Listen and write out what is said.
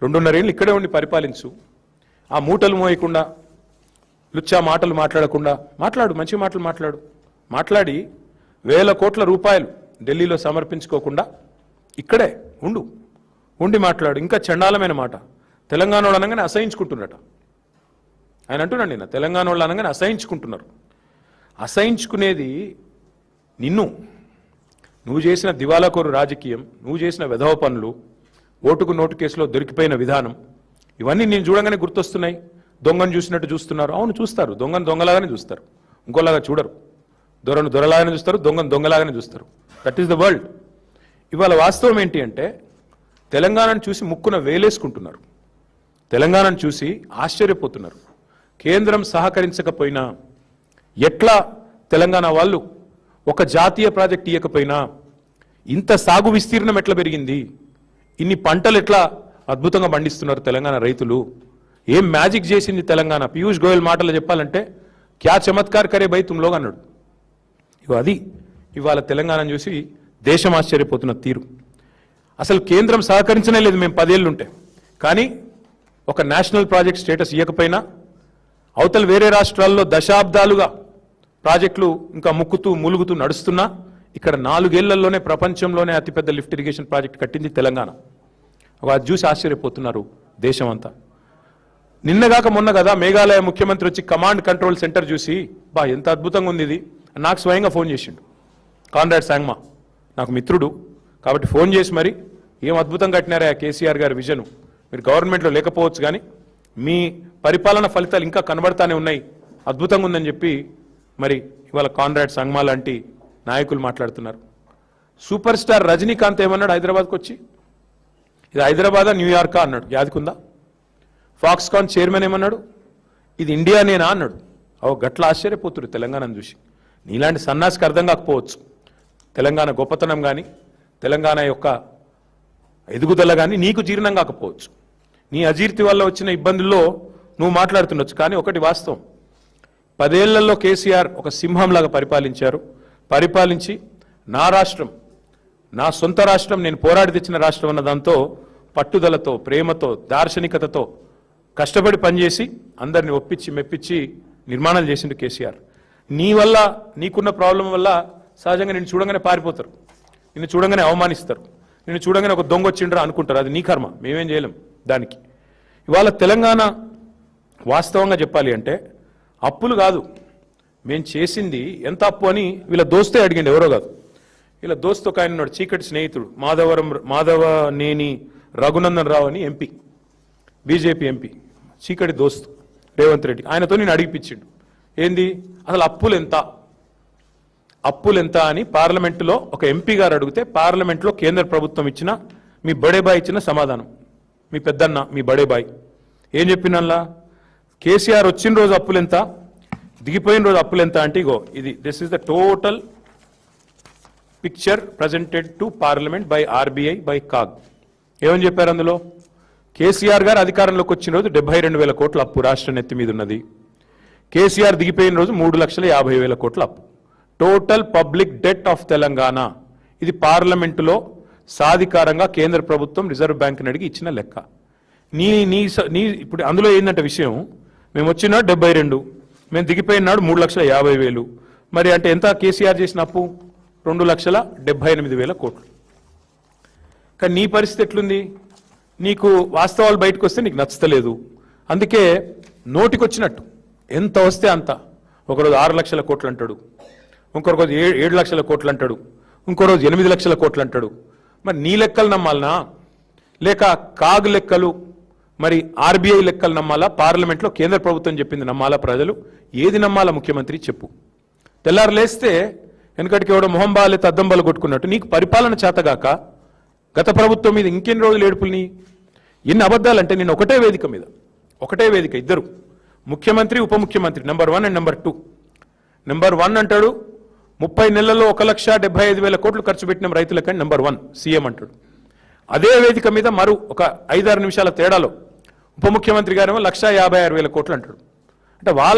2.5 ఏళ్ళు ఇక్కడే ఉండి పరిపాలించు. ఆ మూటలు మోయకుండా, లుచ్చా మాటలు మాట్లాడకుండా మాట్లాడు, మంచి మాటలు మాట్లాడి 1000 కోట్ల రూపాయలు ఢిల్లీలో సమర్పించుకోకుండా ఇక్కడే ఉండి మాట్లాడు. ఇంకా చండాలమైన మాట, తెలంగాణ వాళ్ళు అనగానే అసహించుకుంటున్నట. ఆయన అంటున్నాడు, నిన్న తెలంగాణ వాళ్ళు అనగానే అసహించుకుంటున్నారు. అసహించుకునేది నువ్వు చేసిన దివాలాకోరు రాజకీయం, నువ్వు చేసిన వెధవ పనులు, ఓటుకు నోటు కేసులో దొరికిపోయిన విధానం, ఇవన్నీ నేను చూడంగానే గుర్తొస్తున్నాయి. దొంగను చూసినట్టు చూస్తున్నారు. అవును, చూస్తారు. దొంగను దొంగలాగానే చూస్తారు, ఇంకోలాగా చూడరు. దొరను దొరలాగానే చూస్తారు, దొంగను దొంగలాగానే చూస్తారు. That is the world. ఇవాళ వాస్తవం ఏంటి అంటే, తెలంగాణను చూసి ముక్కున వేలేసుకుంటున్నారు. తెలంగాణను చూసి ఆశ్చర్యపోతున్నారు. కేంద్రం సహకరించకపోయినా, ఎట్లా తెలంగాణ వాళ్ళు ఒక జాతీయ ప్రాజెక్ట్ ఇవ్వకపోయినా ఇంత సాగు విస్తీర్ణం ఎట్లా పెరిగింది, ఇన్ని పంటలు ఎట్లా అద్భుతంగా పండిస్తున్నారు తెలంగాణ రైతులు, ఏం మ్యాజిక్ చేసింది తెలంగాణ. పీయూష్ గోయల్ మాటలు చెప్పాలంటే క్యా చమత్కార్ కరే బై తుమ్ లోగ్ అన్నాడు. అది ఇవాళ తెలంగాణను చూసి దేశం ఆశ్చర్యపోతున్న తీరు. అసలు కేంద్రం సహకరించనే లేదు మేము 10 ఏళ్ళుంటే. కానీ ఒక నేషనల్ ప్రాజెక్ట్ స్టేటస్ ఇవ్వకపోయినా, అవతల వేరే రాష్ట్రాల్లో దశాబ్దాలుగా ప్రాజెక్టులు ఇంకా ములుగుతూ నడుస్తున్నా, ఇక్కడ 4 ఏళ్లలోనే ప్రపంచంలోనే అతిపెద్ద లిఫ్ట్ ఇరిగేషన్ ప్రాజెక్ట్ కట్టింది తెలంగాణ. అది చూసి ఆశ్చర్యపోతున్నారు దేశం అంతా. నిన్నగాక మొన్న కదా మేఘాలయ ముఖ్యమంత్రి వచ్చి కమాండ్ కంట్రోల్ సెంటర్ చూసి, ఎంత అద్భుతంగా ఉంది ఇది, నాకు స్వయంగా ఫోన్ చేసిండు. కాన్రాడ్ సాంగ్మా నాకు మిత్రుడు కాబట్టి ఫోన్ చేసి, మరి ఏం అద్భుతంగా కట్టినారా కేసీఆర్ గారి విజను, మీరు గవర్నమెంట్లో లేకపోవచ్చు కానీ మీ పరిపాలన ఫలితాలు ఇంకా కనబడతానే ఉన్నాయి, అద్భుతంగా ఉందని చెప్పి మరి ఇవాళ కాన్రాడ్ సాంగ్మా లాంటి నాయకులు మాట్లాడుతున్నారు. సూపర్ స్టార్ రజనీకాంత్ ఏమన్నాడు హైదరాబాద్కి వచ్చి, ఇది హైదరాబాదా న్యూయార్కా అన్నాడు. యాదికుందా? ఫాక్స్కాన్ చైర్మన్ ఏమన్నాడు, ఇది ఇండియానేనా అన్నాడు. గట్ల ఆశ్చర్యపోతురు తెలంగాణను చూసి. నీలాంటి సన్నాసికి అర్థం కాకపోవచ్చు తెలంగాణ గొప్పతనం కానీ, తెలంగాణ యొక్క ఎదుగుదల కానీ నీకు జీర్ణం కాకపోవచ్చు. నీ అజీర్తి వల్ల వచ్చిన ఇబ్బందుల్లో నువ్వు మాట్లాడుతుండొచ్చు. కానీ ఒకటి వాస్తవం, 10 ఏళ్లలో కేసీఆర్ ఒక సింహంలాగా పరిపాలించి నా రాష్ట్రం, నా సొంత రాష్ట్రం, నేను పోరాడి తెచ్చిన రాష్ట్రం అన్న దాంతో పట్టుదలతో, ప్రేమతో, దార్శనికతతో కష్టపడి పనిచేసి అందరిని ఒప్పించి మెప్పించి నిర్మాణాలు చేసిండు కేసీఆర్. నీ వల్ల, నీకున్న ప్రాబ్లం వల్ల సహజంగా నిన్ను చూడంగానే పారిపోతారు, నిన్ను చూడంగానే అవమానిస్తారు, నిన్ను చూడంగానే ఒక దొంగ వచ్చిండ్రా అనుకుంటారు. అది నీ కర్మ, మేమేం చేయలేం దానికి. ఇవాళ తెలంగాణ వాస్తవంగా చెప్పాలి అంటే అప్పులు కాదు మేము చేసింది, ఎంత అప్పు అని వీళ్ళ దోస్తే అడిగిండు, ఎవరో కాదు. వీళ్ళ దోస్తు ఒక ఆయన ఉన్నాడు, చీకటి స్నేహితుడు, మాధవనేని రఘునందన్ రావు అని ఎంపీ, బీజేపీ ఎంపీ, చీకటి దోస్తు రేవంత్ రెడ్డి. ఆయనతో నేను అడిగిపించిండు, ఏంది అసలు అప్పులు ఎంత అని పార్లమెంటులో ఒక ఎంపీ గారు అడిగితే, పార్లమెంట్లో కేంద్ర ప్రభుత్వం ఇచ్చిన, మీ బడేబాయ్ ఇచ్చిన సమాధానం, మీ పెద్దన్న మీ బడేబాయ్ ఏం చెప్పినల్లా, కేసీఆర్ వచ్చిన రోజు అప్పులెంత, దిగిపోయిన రోజు అప్పులెంత అంటే, ఇగో ఇది, this is the total picture presented to parliament by RBI by CAG. ఏమని చెప్పారు అందులో, కేసీఆర్ గారు అధికారంలోకి వచ్చిన రోజు 72,000 కోట్ల అప్పు రాష్ట్రం ఎత్తి మీద ఉన్నది. కేసీఆర్ దిగిపోయిన రోజు 3,50,000 కోట్ల అప్పు. Total public det of Telangana. ఇది పార్లమెంటులో సాధికారంగా కేంద్ర ప్రభుత్వం రిజర్వ్ బ్యాంక్ని అడిగి ఇచ్చిన లెక్క. నీ ఇప్పుడు అందులో ఏంటంటే విషయం, మేము వచ్చిన 72, మేము దిగిపోయిన నాడు 3,50,000. మరి అంటే ఎంత కేసీఆర్ చేసిన అప్పు? 2,78,000 కోట్లు. కానీ నీ పరిస్థితి ఎట్లుంది? నీకు వాస్తవాలు బయటకు వస్తే నీకు నచ్చలేదు, అందుకే నోటికొచ్చినట్టు ఎంత వస్తే అంత, ఒకరోజు 6 లక్షల కోట్లు అంటాడు, ఇంకో రోజు 7 లక్షల కోట్లు అంటాడు, ఇంకో రోజు 8 లక్షల కోట్లు అంటాడు. మరి నీ లెక్కలు నమ్మాలనా, లేక కాగ్ లెక్కలు, మరి ఆర్బీఐ లెక్కలు నమ్మాలా, పార్లమెంట్లో కేంద్ర ప్రభుత్వం చెప్పింది నమ్మాలా? ప్రజలు ఏది నమ్మాలా? ముఖ్యమంత్రి చెప్పు. తెల్లారు లేస్తే వెనకటికి ఎవడో మొహంబాలే తద్దంబాలు కొట్టుకున్నట్టు నీకు పరిపాలన చేతగాక గత ప్రభుత్వం మీద ఇంకెన్ని రోజులు ఏడుపుల్ని, ఎన్ని అబద్ధాలంటే, నేను ఒకటే వేదిక ఇద్దరు, ముఖ్యమంత్రి ఉప ముఖ్యమంత్రి, నెంబర్ 1 అండ్ నెంబర్ 2. నెంబర్ 1 అంటాడు 30 నెలల్లో 1,75,000 కోట్లు ఖర్చు పెట్టిన రైతులకని నెంబర్ 1 సీఎం అంటాడు. అదే వేదిక మీద మరో ఒక 5-6 నిమిషాల తేడాలో ఉప ముఖ్యమంత్రి గారేమో 1,56,000 కోట్లు అంటాడు. అంటే వాళ్ళ